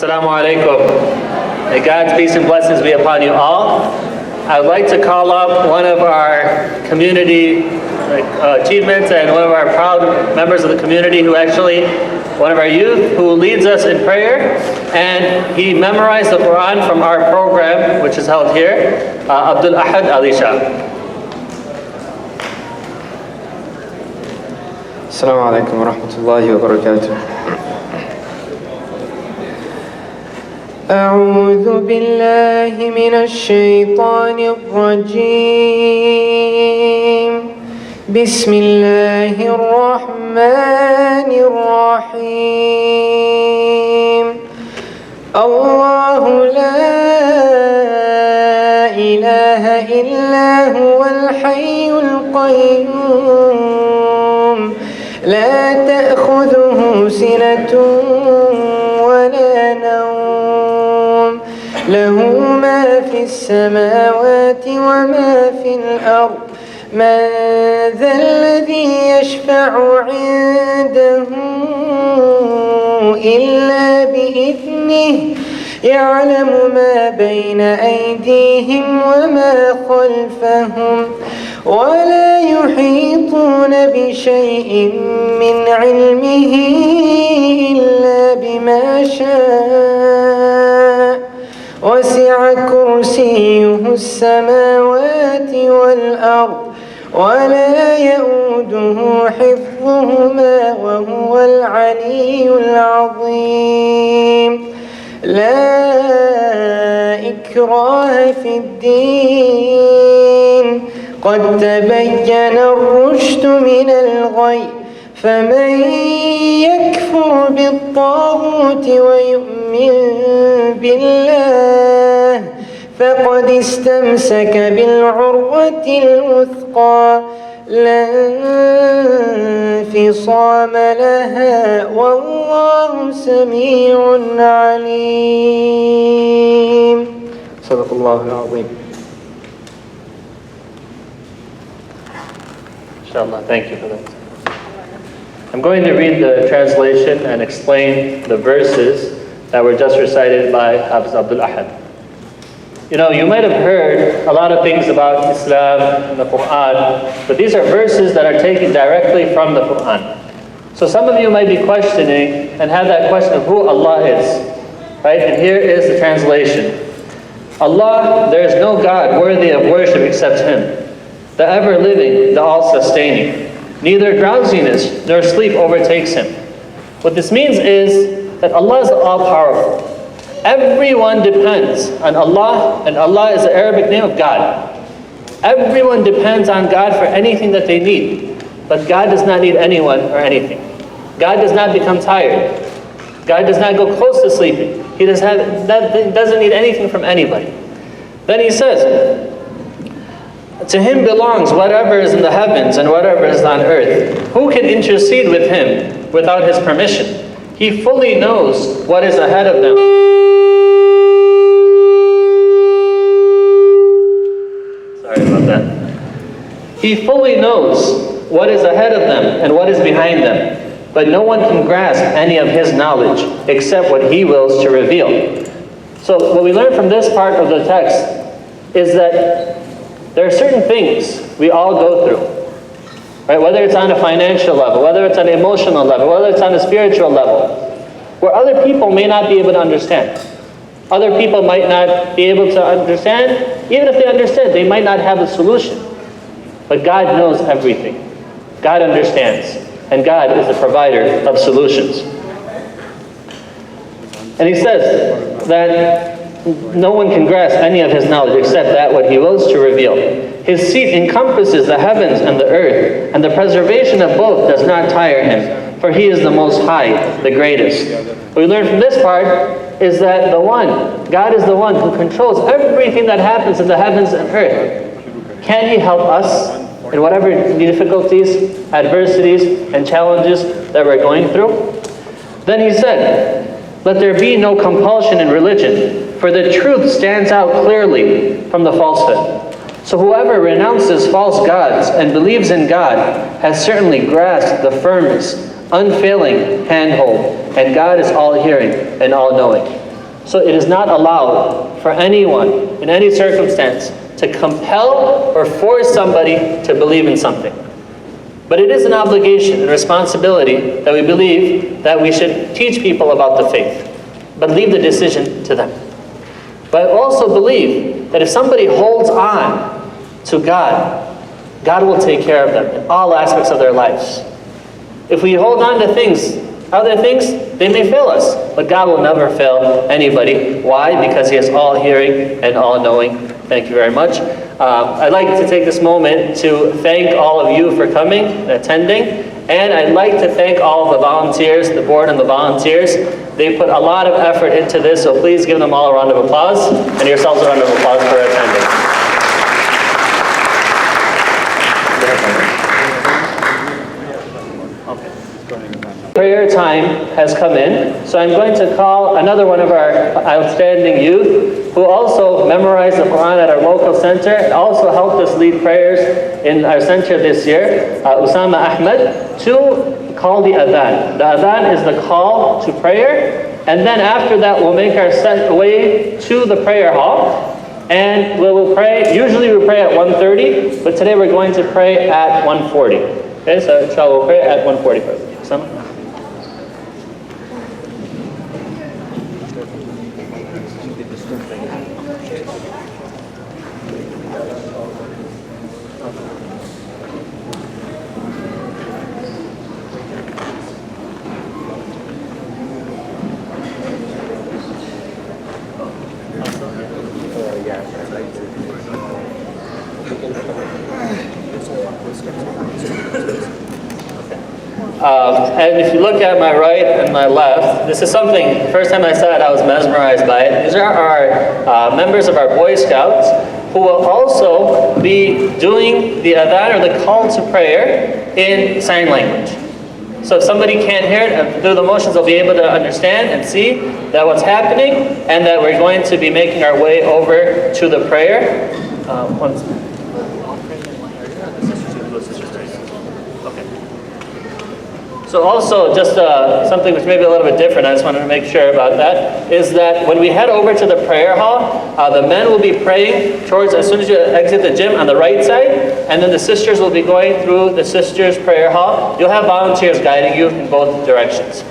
Assalamu alaikum. May God's peace and blessings be upon you all. I would like to call up one of our community achievements and one of our proud members of the community one of our youth who leads us in prayer, and he memorized the Quran from our program, which is held here, Abdul Ahad Ali Shah. Assalamu alaikum wa rahmatullahi wa barakatuh. أعوذ بالله من الشيطان الرجيم. بسم الله الرحمن الرحيم. الله لا إله إلا هو الحي القيوم لا تأخذه سنة ولا نوم له ما في السماوات وما في الأرض من ذا الذي يشفع عنده إلا بإذنه يعلم ما بين أيديهم وما خلفهم ولا يحيطون بشيء من علمه إلا بما شاء وسع كرسيه السماوات والأرض ولا يؤوده حفظهما وهو العلي العظيم. لا إكراه في الدين قد تبين الرشد من الغي فمن يكفر بالطاغوت ويؤمن بالله فقد استمسك بالعروة الوثقى لا انفصام لها والله سميع عليم. صدق الله العظيم. Inshallah, thank you for that. I'm going to read the translation and explain the verses that were just recited by Hafiz Abdul Ahad. You know, you might have heard a lot of things about Islam and the Quran, but these are verses that are taken directly from the Quran. So some of you might be questioning and have that question of who Allah is, right? And here is the translation. Allah, there is no God worthy of worship except Him, the ever-living, the all-sustaining. Neither drowsiness nor sleep overtakes Him. What this means is that Allah is all-powerful. Everyone depends on Allah, and Allah is the Arabic name of God. Everyone depends on God for anything that they need, but God does not need anyone or anything. God does not become tired. God does not go close to sleeping. He doesn't need anything from anybody. Then He says, to Him belongs whatever is in the heavens and whatever is on earth. Who can intercede with Him without His permission? He fully knows what is ahead of them. Sorry about that. He fully knows what is ahead of them and what is behind them, but no one can grasp any of His knowledge except what He wills to reveal. So what we learn from this part of the text is that there are certain things we all go through, right? Whether it's on a financial level, whether it's on an emotional level, whether it's on a spiritual level, where other people may not be able to understand. Other people might not be able to understand. Even if they understand, they might not have a solution. But God knows everything. God understands. And God is the provider of solutions. And He says that no one can grasp any of His knowledge except that what He wills to reveal. His seat encompasses the heavens and the earth, and the preservation of both does not tire Him, for He is the Most High, the greatest. What we learn from this part is that God is the one who controls everything that happens in the heavens and earth. Can He help us in whatever difficulties, adversities, and challenges that we're going through? Then He said, let there be no compulsion in religion, for the truth stands out clearly from the falsehood. So whoever renounces false gods and believes in God has certainly grasped the firmest, unfailing handhold, and God is all-hearing and all-knowing. So it is not allowed for anyone, in any circumstance, to compel or force somebody to believe in something. But it is an obligation and responsibility that we believe that we should teach people about the faith, but leave the decision to them. But I also believe that if somebody holds on to God, God will take care of them in all aspects of their lives. If we hold on to other things, they may fail us, but God will never fail anybody. Why? Because He is all hearing and all knowing. Thank you very much. I'd like to take this moment to thank all of you for coming and attending, and I'd like to thank all of the volunteers, the board and the volunteers. They put a lot of effort into this, so please give them all a round of applause, and yourselves a round of applause for attending. Prayer time has come in, so I'm going to call another one of our outstanding youth who also memorized the Quran at our local center and also helped us lead prayers in our center this year, Usama Ahmed, to call the adhan. The adhan is the call to prayer, and then after that we'll make our way to the prayer hall, and we will pray. Usually we pray at 1:30, but today we're going to pray at 1:40. Okay, so inshallah we'll pray at 1:40 first. Usama? And if you look at my right and my left, this is something, the first time I saw it, I was mesmerized by it. These are our members of our Boy Scouts who will also be doing the adhan, or the call to prayer, in sign language. So if somebody can't hear it, through the motions they'll be able to understand and see that what's happening, and that we're going to be making our way over to the prayer. One second. So also, just something which may be a little bit different, I just wanted to make sure about that, is that when we head over to the prayer hall, the men will be praying towards, as soon as you exit the gym, on the right side, and then the sisters will be going through the sisters' prayer hall. You'll have volunteers guiding you in both directions.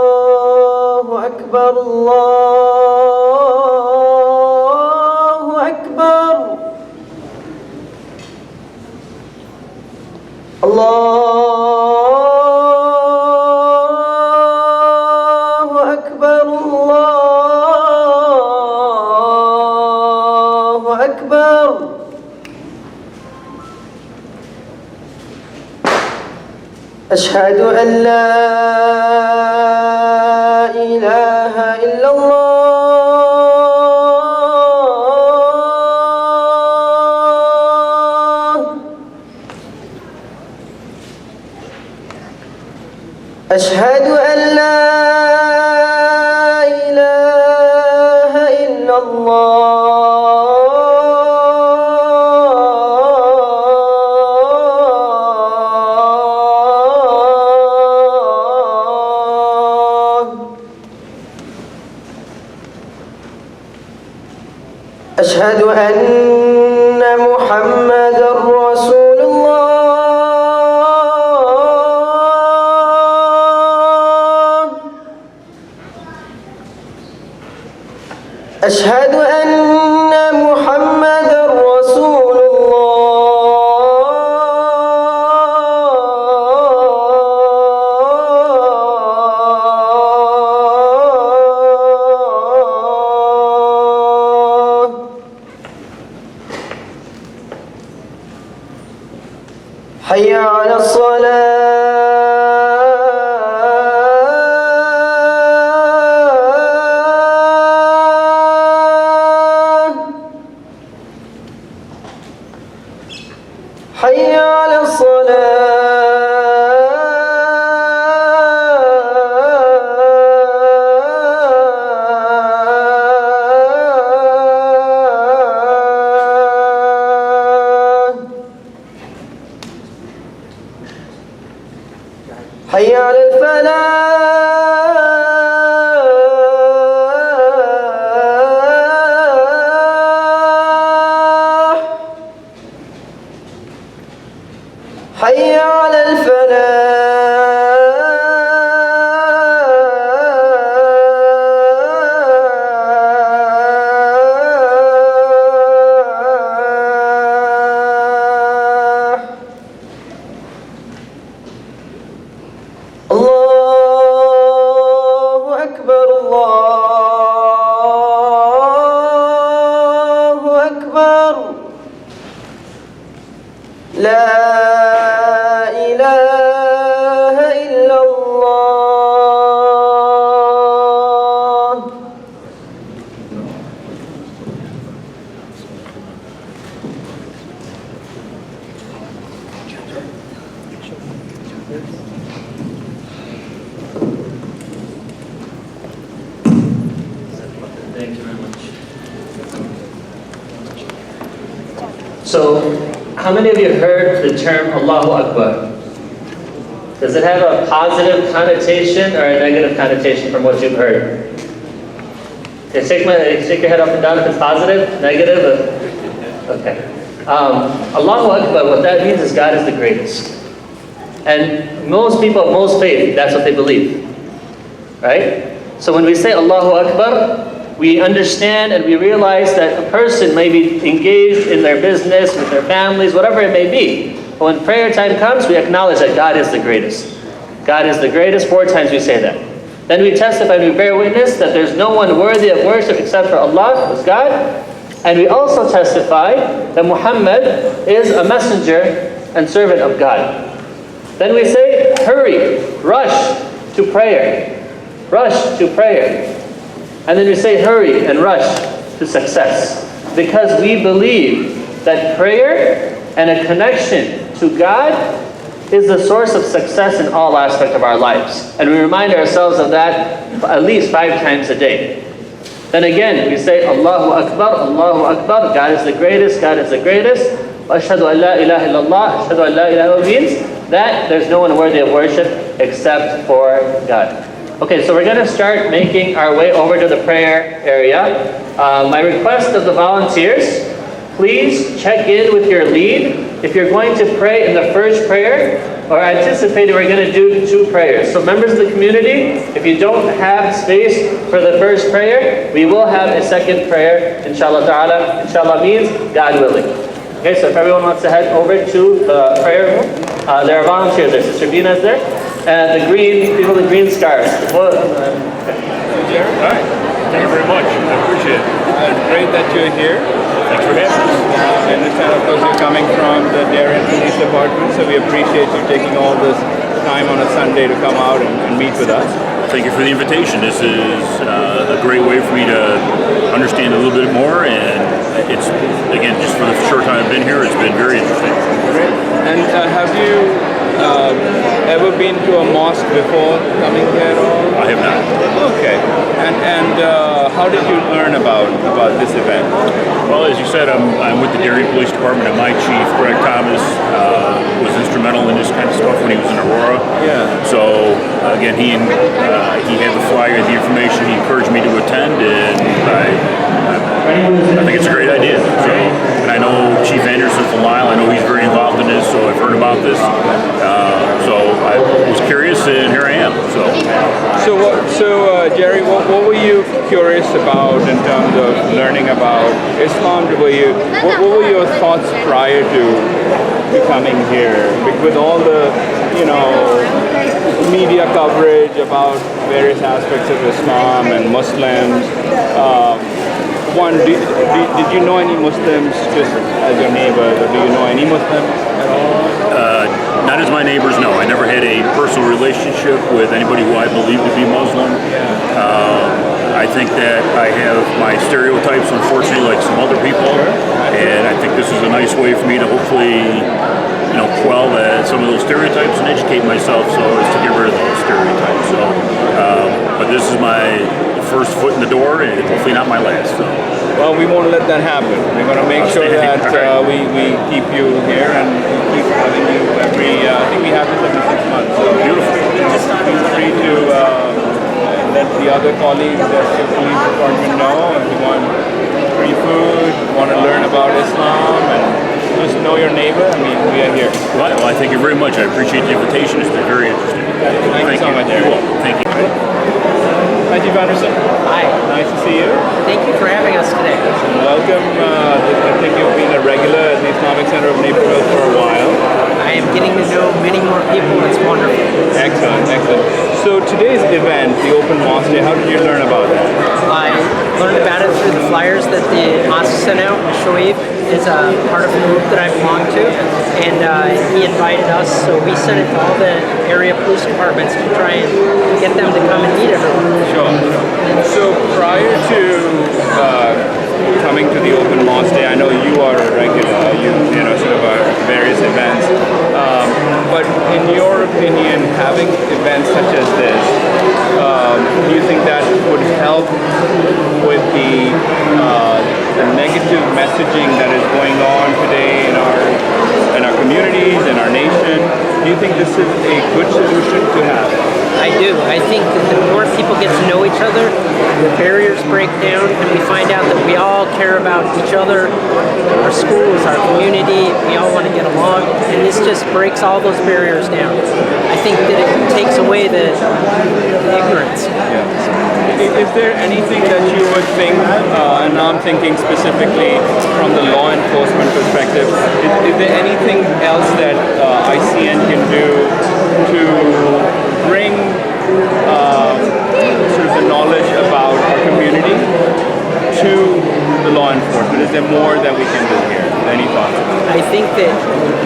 Allahu Akbar, Allahu Akbar, Allahu Akbar, Allahu Akbar. أشهد أن لا إله إلا الله. أشهد أن لا إله إلا الله. أشهد أن محمدًا رسول الله. أشهد أن محمدًا رسول حي على الصلاة. حي على الصلاة. حي على الفلاح حي على الفلاح الله أكبر الله أكبر لا إله إلا الله Thank you very much. So, how many of you heard the term Allahu Akbar? Does it have a positive connotation or a negative connotation from what you've heard? Okay, shake your head up and down if it's positive, negative. Okay. Allahu Akbar, what that means is God is the greatest. And most people of most faith, that's what they believe. Right? So when we say Allahu Akbar, we understand and we realize that a person may be engaged in their business, with their families, whatever it may be. But when prayer time comes, we acknowledge that God is the greatest. God is the greatest. 4 times we say that. Then we testify and we bear witness that there's no one worthy of worship except for Allah, who's God. And we also testify that Muhammad is a messenger and servant of God. Then we say, hurry, rush to prayer. Rush to prayer. And then we say, hurry and rush to success. Because we believe that prayer and a connection to God is the source of success in all aspects of our lives. And we remind ourselves of that at least 5 times a day. Then again, we say, Allahu Akbar, Allahu Akbar, God is the greatest, God is the greatest. Ashhadu an la ilaha illallah, ashhadu an la ilaha illallah means that there's no one worthy of worship except for God. Okay, so we're going to start making our way over to the prayer area. My request of the volunteers, please check in with your lead. If you're going to pray in the first prayer, or anticipating we're going to do 2 prayers. So members of the community, if you don't have space for the first prayer, we will have a second prayer, inshallah ta'ala. Inshallah means God willing. Okay, so if everyone wants to head over to the prayer room, there are volunteers there. Sister Bina is there. And the green, people with green scarves. Hi. Thank you very much. I appreciate it. Great that you're here. Thanks for having us. I understand, of course, you're coming from the Darien Police Department, so we appreciate you taking all this time on a Sunday to come out and meet with us. Thank you for the invitation. This is a great way for me to understand a little bit more, and it's, again, just for the short time I've been here, it's been very interesting. Great. And have you ever been to a mosque before coming here at all? I have not. Okay. And how did you learn about this event? Well, as you said, I'm with the Darien Police Department, and my chief, Greg Thomas, was instrumental in this kind of stuff when he was in Aurora. Yeah. So, again, he had the flyer, the information, he encouraged me to attend, and I think it's a great idea. So, and I know Chief Anderson from Lyle, I know he's very involved in this, so I've heard about this. So I was curious, and here I am. So Jerry, what were you curious about in terms of learning about Islam? What were your thoughts prior to coming here? With all the, media coverage about various aspects of Islam and Muslims. Did you know any Muslims just as your neighbors, or do you know any Muslims at all? Not as my neighbors, no. I never had a personal relationship with anybody who I believe to be Muslim. I think that I have my stereotypes, unfortunately, like some other people, and I think this is a nice way for me to hopefully, quell some of those stereotypes and educate myself so as to get rid of those stereotypes. So, but this is my first foot in the door, and hopefully not my last. So. Well, we won't let that happen. We're going to make sure that we keep you here and keep having you every, I think we have this every 6 months. So. Beautiful. the other colleagues at the police department know if you want free food, want to learn about Islam, and just know your neighbor? I mean, we are here. Well, I thank you very much. I appreciate the invitation. It's been very interesting. Thank you so much, Eric. Thank you. Hi, Chief Anderson. Hi, Nice to see you. thank you for having us today. Welcome. I think you've been a regular at the Islamic Center of Naperville for a while. I am getting to know many more people. It's wonderful. Excellent, excellent. So today's event, the Open Mosque Day, how did you learn about that? I learned about it through the flyers that the mosque sent out. Shoaib is a part of a group that I belong to, and he invited us, so we sent it to all the area police departments to try and get them to come and meet everyone. Sure. So prior to coming to the Open Mosque Day, I know you are a regular, you know, sort of various events. But in your opinion, having events such as this, do you think that would help with the negative messaging that is going on today in our communities, in our nation? Do you think this is a good solution to have? I do. I think that the more people get to know each other, the barriers break down, and we find out that we all care about each other, our schools, our community, we all want to get along, and this just breaks all those barriers down. I think that it takes away the ignorance. Is there anything that you would think, and now I'm thinking specifically from the law enforcement perspective, is there anything else that ICN can do to bring sort of the knowledge about our community to the law enforcement? Is there more that we can do here? Any thoughts? I think that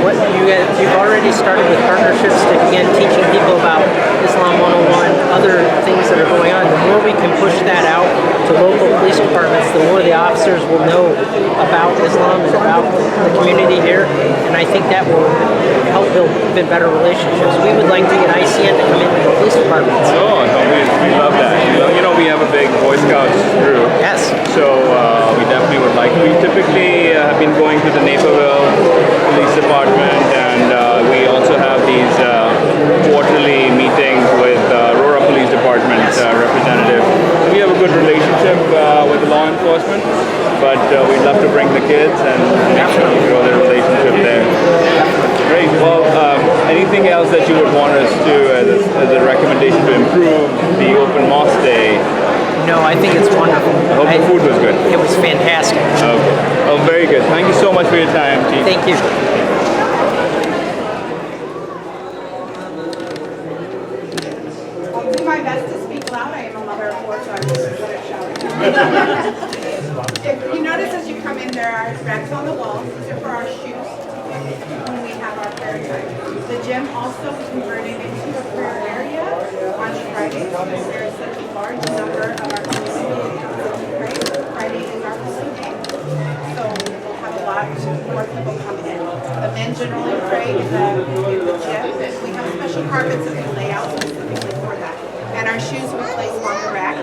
what you've already started with partnerships to begin teaching people about Islam 101, other things that are going on. The more we can push that out to local police departments, the more the officers will know about Islam and about the community here. And I think that will help build even better relationships. We would like to get ICN to come into the police departments. Oh, no, we love that. You know, we have a big Boy Scouts group. Yes. So we definitely would like. We typically have been going to the Naperville Police Department, and we also have these quarterly meetings with Aurora Police Department representative. We have a good relationship with the law enforcement, but we'd love to bring the kids and make sure we grow the relationship there. Great. Well, anything else that you would want us to as a recommendation to improve the Open Mosque Day? No, I think it's wonderful. I hope the food was good. It was fantastic. Okay. Oh, very good. Thank you so much for your time, Chief. Thank you. I'll do my best to speak loud. I am a mother of four, so I'm just good at shouting. If you notice as you come in, there are racks on the walls. These are for our shoes when we have our prayer time. The gym also is converted into a prayer area on Fridays. There is such a large number of our community that pray. Friday is our holy day, so we'll have a lot more people come in. The men generally pray in the gym. We have special carpets that we lay out specifically for that. And our shoes we place on the rack,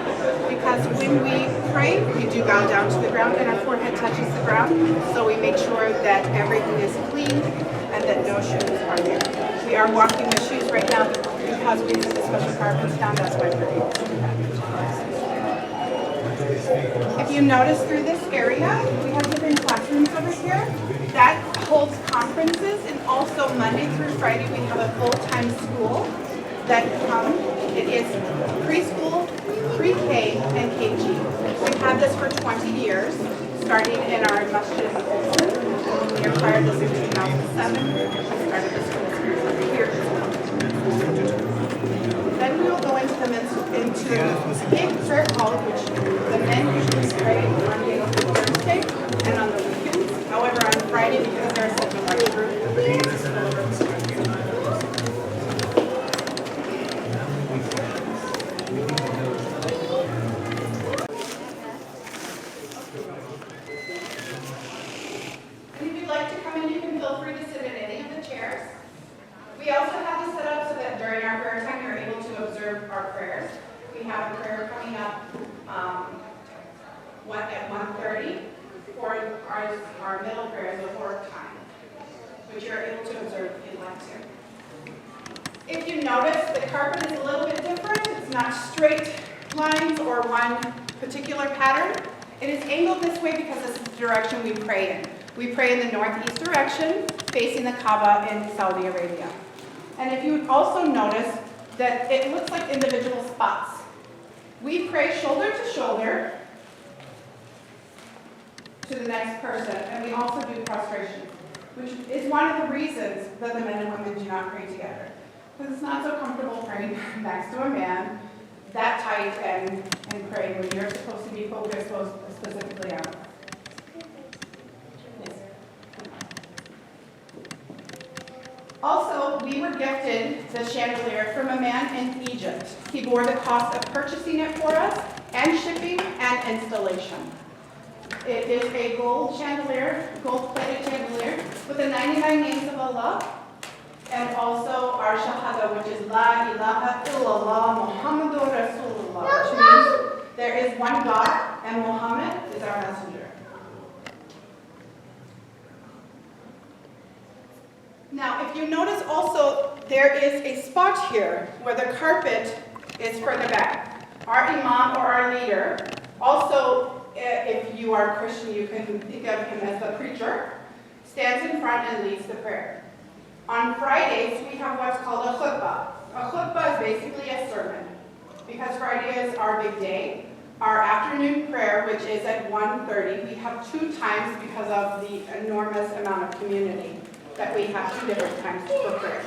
because when we pray, we do bow down to the ground and our forehead touches the ground. So we make sure that everything is clean and that no shoes are there. We are walking the shoes right now because we put the special carpets down. That's why we're able to do that. If you notice through this area, we have different classrooms over here. That holds conferences, and also Monday through Friday we have a full-time school that come. It is preschool, pre-K, and KG. We've had this for 20 years, starting in our Masjid in Olson. We acquired this in 2007. We started the school here as well. Then we will go into the big prayer hall, which the men usually pray on Monday through Thursday and on the weekends. However, on Friday, because there are such a large group, it's full of rooms. And if you'd like to come in, you can feel free to sit in any of the chairs. We also have this set up so that during our prayer time, you're able to observe our prayers. We have a prayer coming up at 1:30 for our middle prayer, the work time, which you're able to observe if you'd like to. If you notice, the carpet is a little bit different. It's not straight lines or one particular pattern. It is angled this way because this is the direction we pray in. We pray in the northeast direction, facing the Kaaba in Saudi Arabia. And if you would also notice that it looks like individual spots. We pray shoulder to shoulder to the next person, and we also do prostration, which is one of the reasons that the men and women do not pray together. Because it's not so comfortable praying next to a man that tight and praying when you're supposed to be focused specifically on. Yes. Also, we were gifted the chandelier from a man in Egypt. He bore the cost of purchasing it for us, and shipping, and installation. It is a gold chandelier, gold-plated chandelier, with the 99 names of Allah, and also our Shahada, which is La ilaha illallah Muhammadur Rasulullah, which means there is one God, and Muhammad is our messenger. Now, if you notice also, there is a spot here where the carpet is further back. Our imam or our leader, also, if you are Christian, you can think of him as the preacher, stands in front and leads the prayer. On Fridays, we have what's called a khutbah. A khutbah is basically a sermon, because Friday is our big day. Our afternoon prayer, which is at 1:30, we have 2 times because of the enormous amount of community that we have 2 different times for prayer.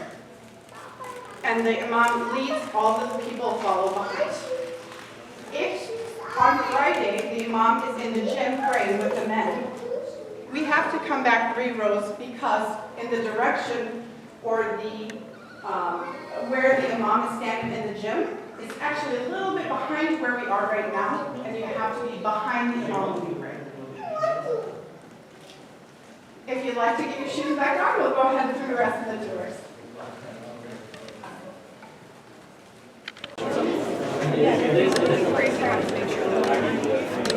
And the imam leads, all the people follow behind. If on Friday the imam is in the gym praying with the men, we have to come back 3 rows because in the direction or the where the imam is standing in the gym is actually a little bit behind where we are right now, and you have to be behind the imam when you pray. If you'd like to get your shoes back on, we'll go ahead through the rest of the tours. Praise God to make sure that we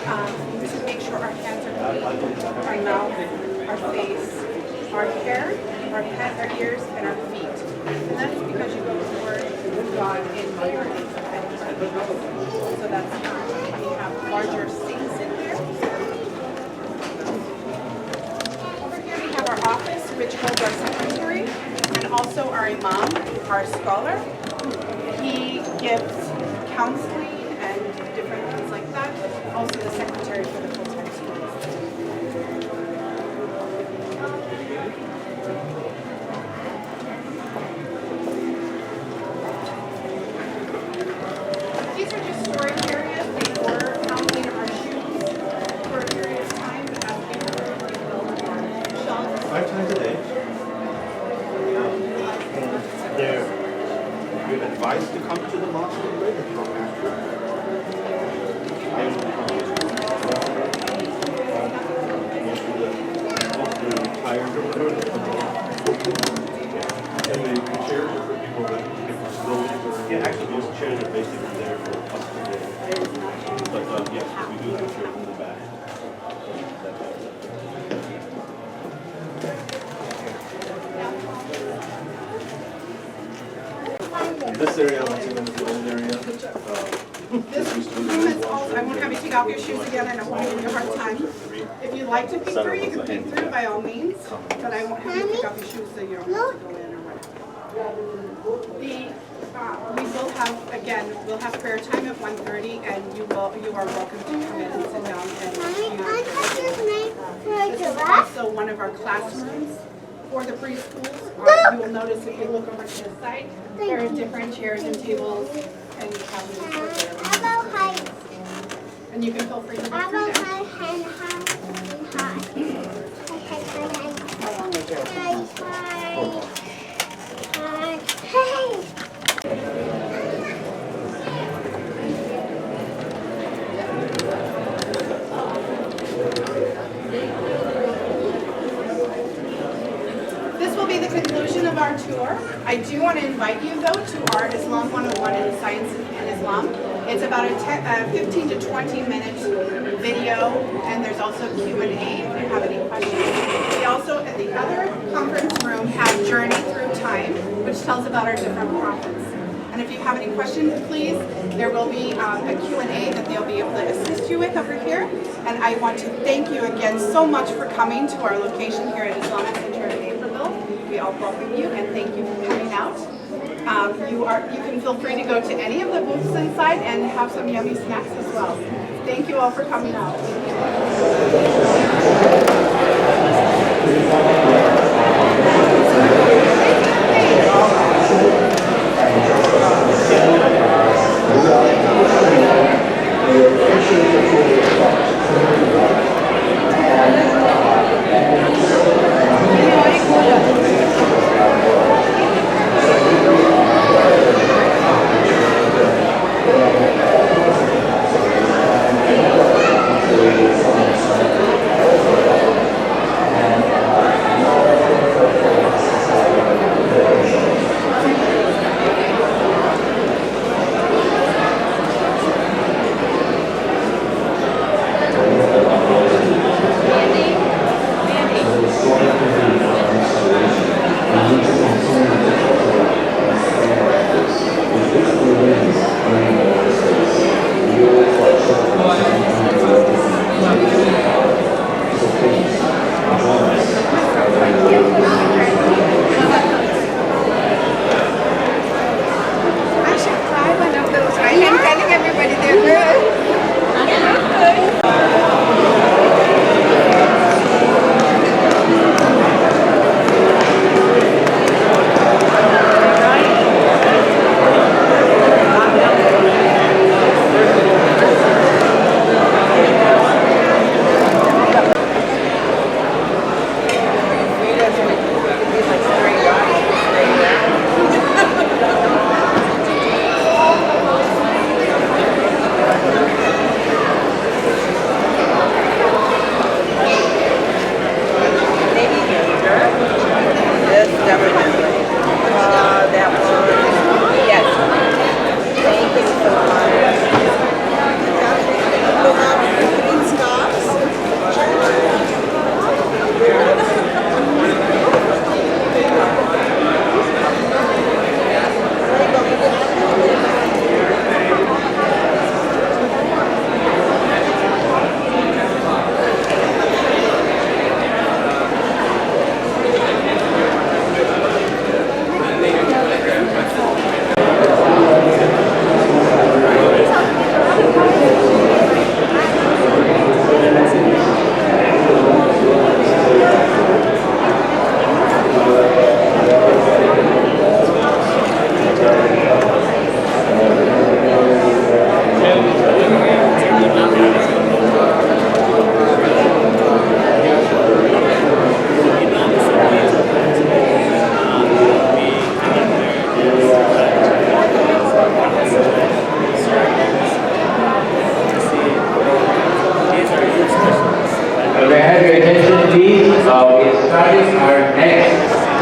have to make sure our hands are clean, our mouth, our face, our hair, our head, our ears, and our feet. And that is because you go before God in purity. So that's we have larger sinks in here. Over here we have our office, which holds our secretary, and also our imam, our scholar. He gives counseling and different things like that. Also the secretary for the full-time students. These are just storage areas. We were counting our shoes for a period of time as we were rebuilt our shelves. 5 times a day. You're advised to come to the mosque and pray or come after. And most of the retired or and the chairs are for people that get disabilities. Yeah, actually most chairs are basically there for us to get. But yes, we do have chairs in the back. This area, once again, is the old area. This room is also, I won't have you take off your shoes again, I don't want to give you a hard time. If you'd like to peek through, you can peek through by all means, but I won't have you take off your shoes so you don't have to go in or whatever. We will have, again, we'll have prayer time at 1:30, and you are welcome to come in and sit down and this is also one of our classrooms for the preschools. You will notice if you look over to the side, there are different chairs and tables and cabinets for there. And you can feel free to look through them. How long ago? This will be the conclusion of our tour. I do want to invite you, though, to our Islam 101 in Science and Islam. It's about a 15 to 20 minute video, and there's also Q&A if you have any questions. We also, at the other conference room, have Journey Through Time, which tells about our different prophets. And if you have any questions, please, there will be a Q&A that they'll be able to assist you with over here. And I want to thank you again so much for coming to our location here at Islamic Center in Naperville. We all welcome you and thank you for coming out. You can feel free to go to any of the booths inside and have some yummy snacks as well. Thank you all for coming out.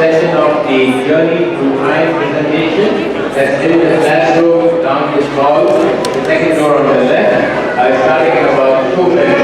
session of the Journey through Time presentation. That's in the classroom down this hall, the second door on the left. Starting in about 2 minutes.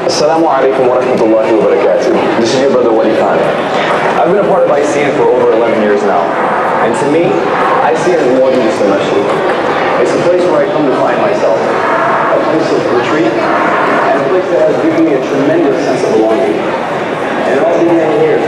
Assalamu alaikum wa rahmatullahi wa barakatuh. This is your brother Wali Khan. I've been a part of ICN for over 11 years now. And to me, ICN is more than just a masjid. It's a place where I come to find myself. A place of retreat, and a place that has given me a tremendous sense of belonging. And all being here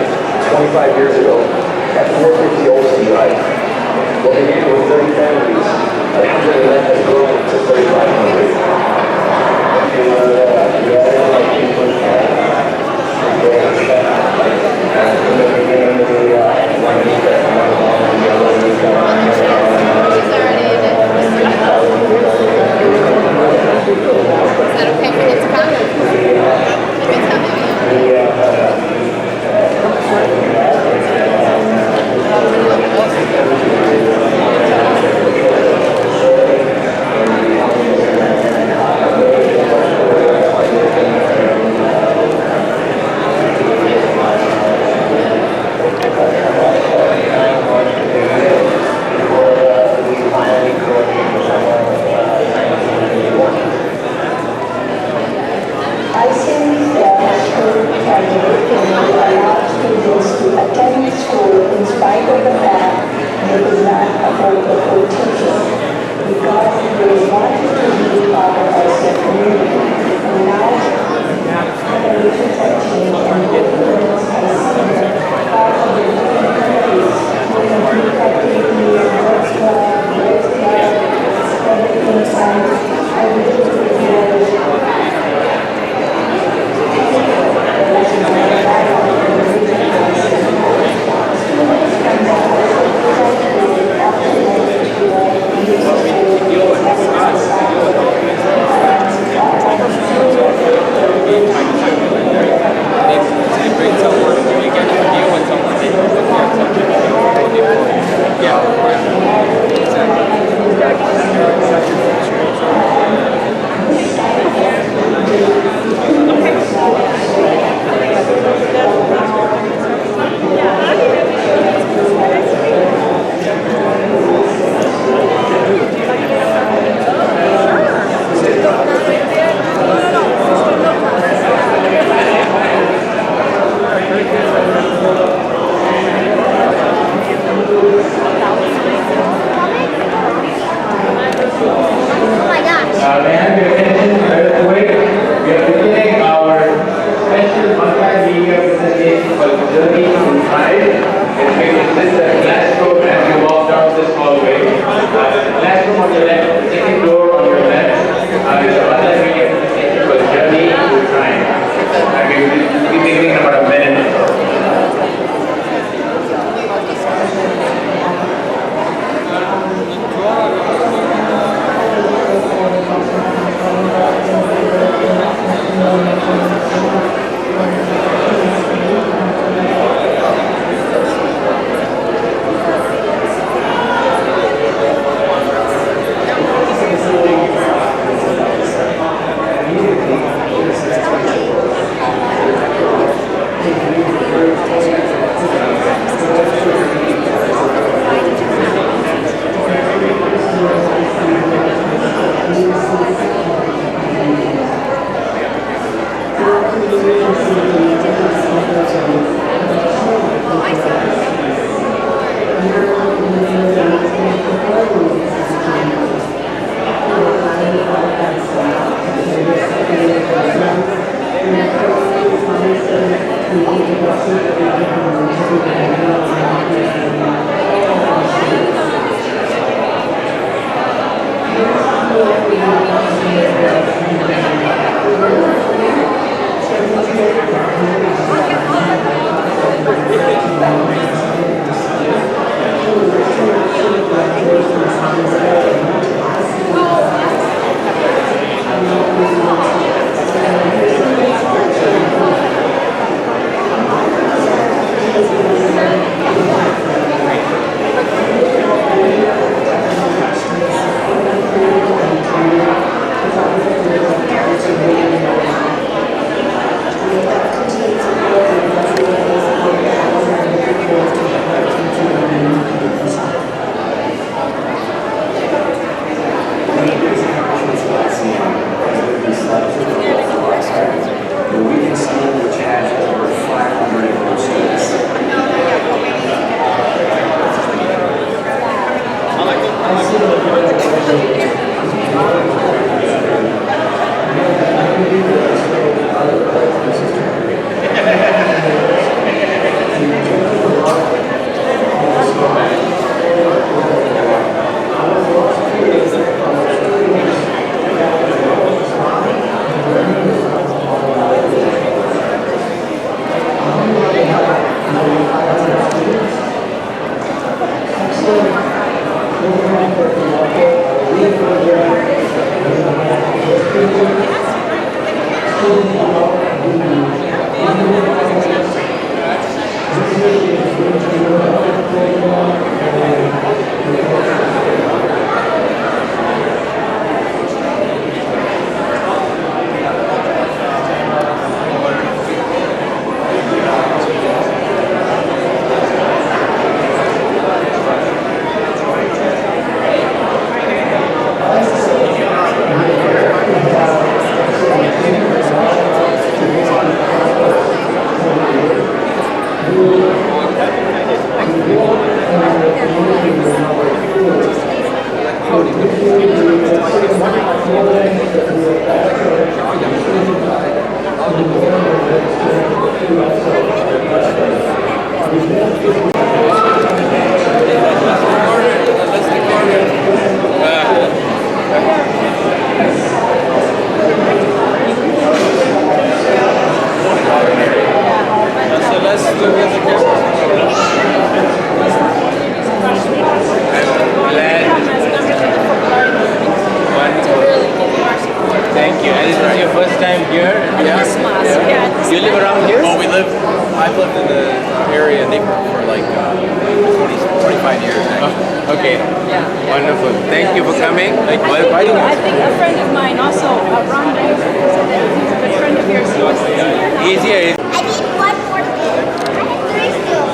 May I have your attention very quick? We are beginning our special multimedia presentation called Journey Through Time. It's going to consist of a classroom as you walk down this hallway. Classroom on your left, the second door on your left, is a multimedia presentation called Journey Through Time. We will be beginning in about a minute or so. this mosque. Yeah, at this You live around here? Well, I've lived in the area in Naperville for like 25 years actually. Okay. Yeah. Wonderful. Thank you for coming. Like, I think a friend of mine also, Ron, said that he's a good friend of yours. He was easier. I need one more thing. I have three still.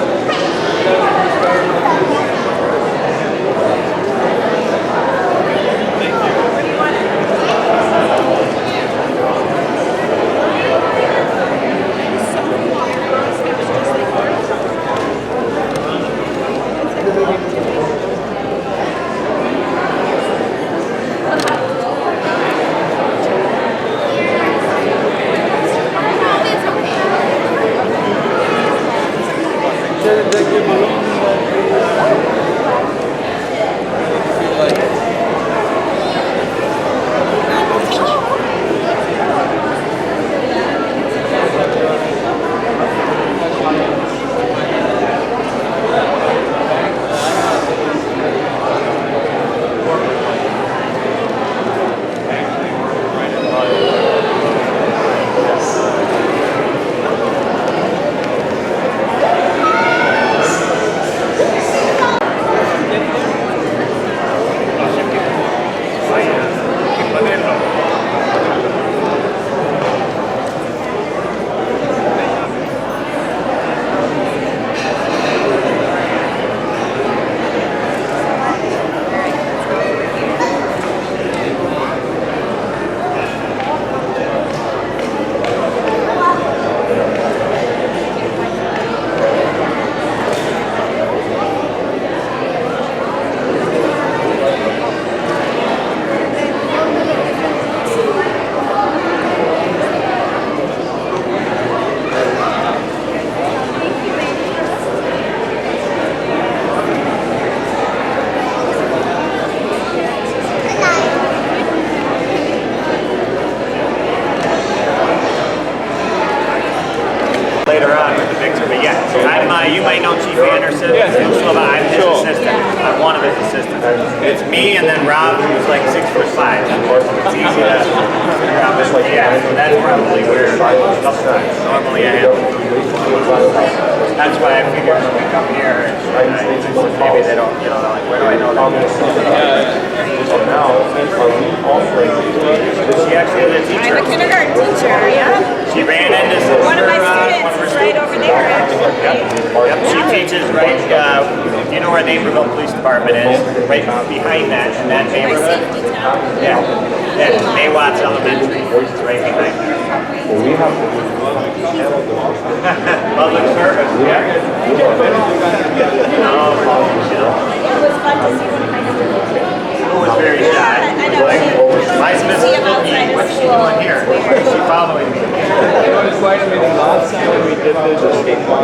Later on with the victor, but yeah, you might know Chief Anderson. Yes. I'm his assistant. I'm one of his assistants. It's me and then Rob, who's like 6'5". It's easy to figure out this way. Yeah, so that's probably where normally I am. That's why I figured when we come here, maybe they don't, they're like, where do I know that? She actually is a teacher. I'm a kindergarten teacher, yeah. She ran into One of my students is right over there, actually. Yep, she teaches right, if you know where Naperville Police Department is, right behind that, in that neighborhood. Yeah, Maywatts Elementary, it's right behind there. Public service, yeah. It was fun to see one kind of School was very shy. My Mrs. Cookie, what's she doing here? Why is she following me? It was quite amazing. Last time when we did this, people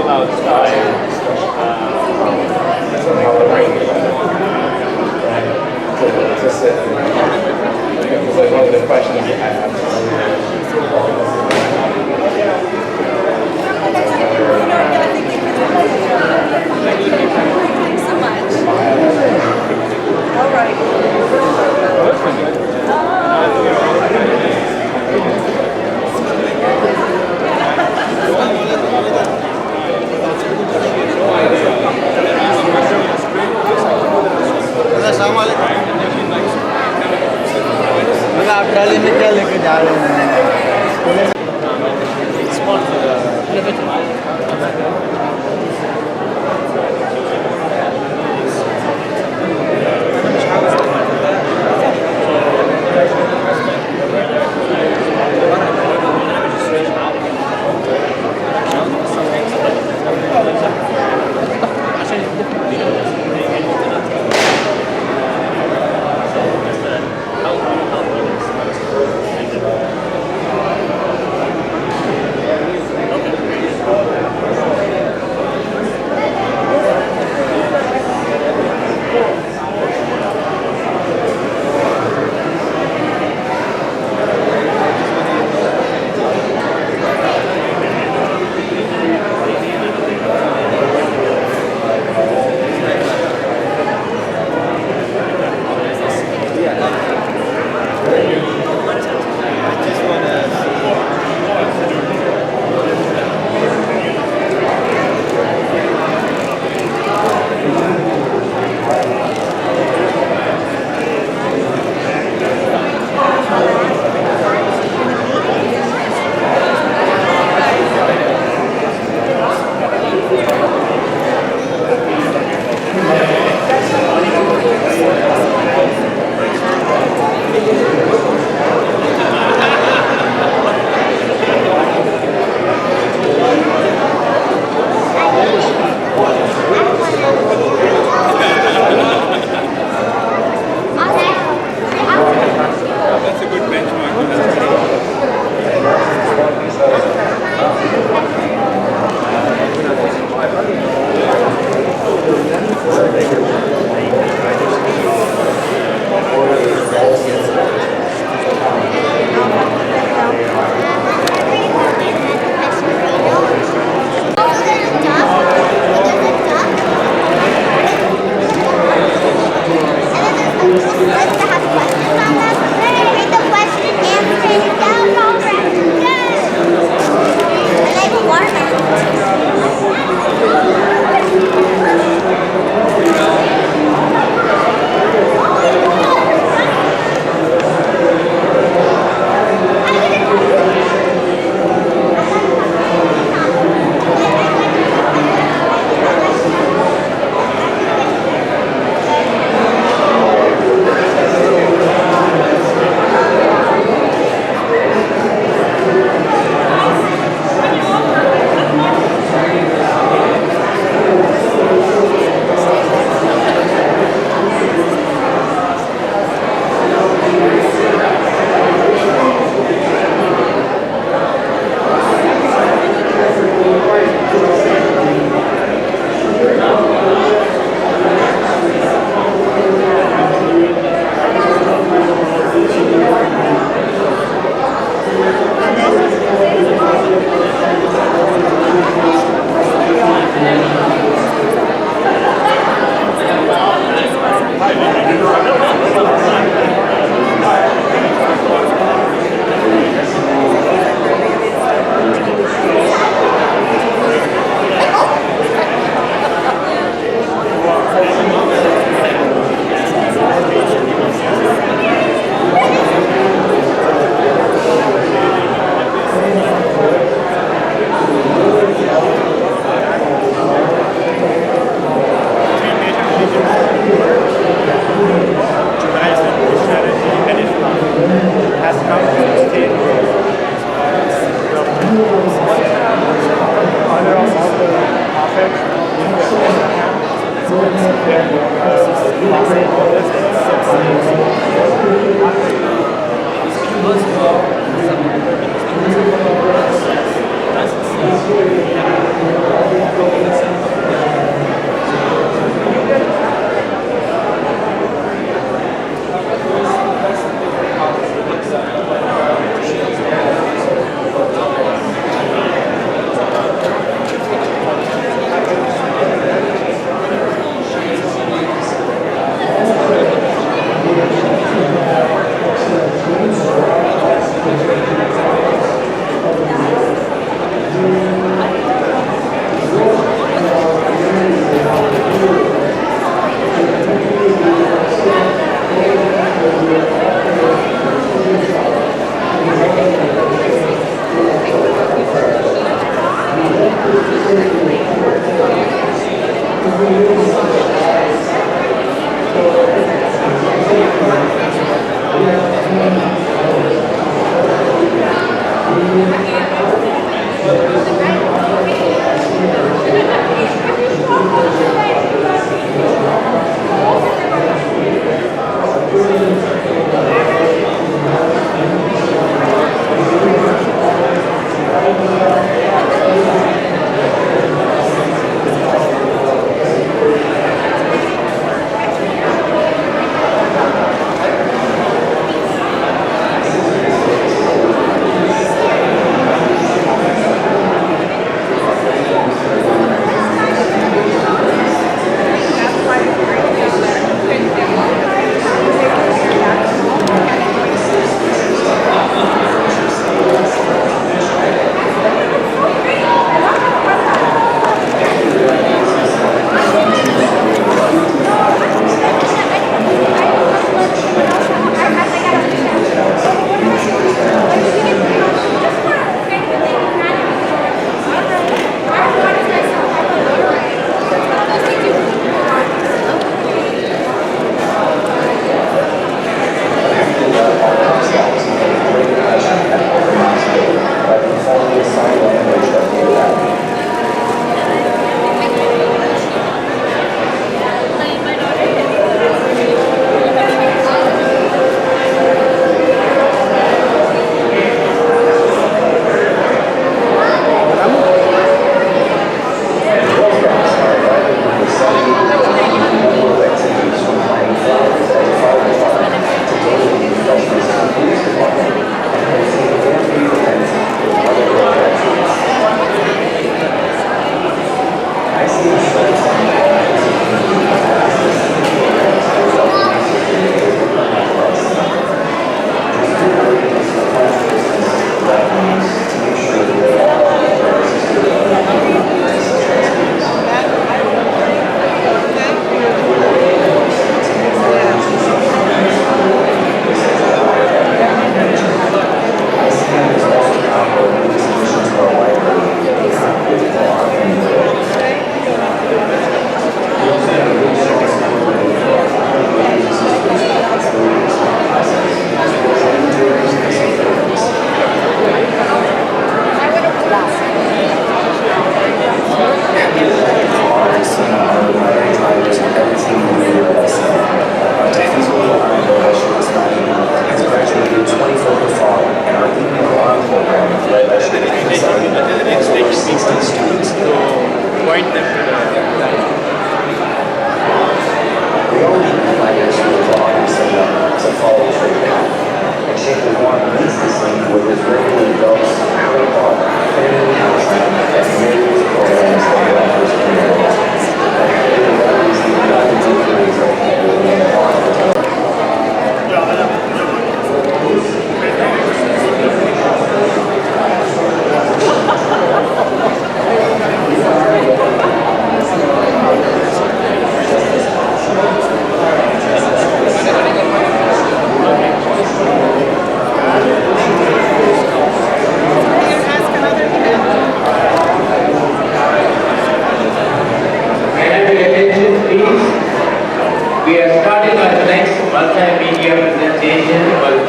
outside. Like one of the questions you have. Thanks so much. All right. आप trolley में क्या लेके जा रहे हैं?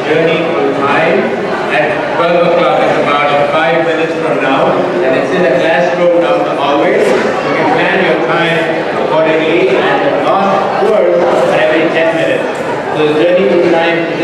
Journey Through Time at 12 o'clock. It's about 5 minutes from now. And it's in the classroom down the hallway. You can plan your time accordingly and the last word every 10 minutes. So the Journey Through Time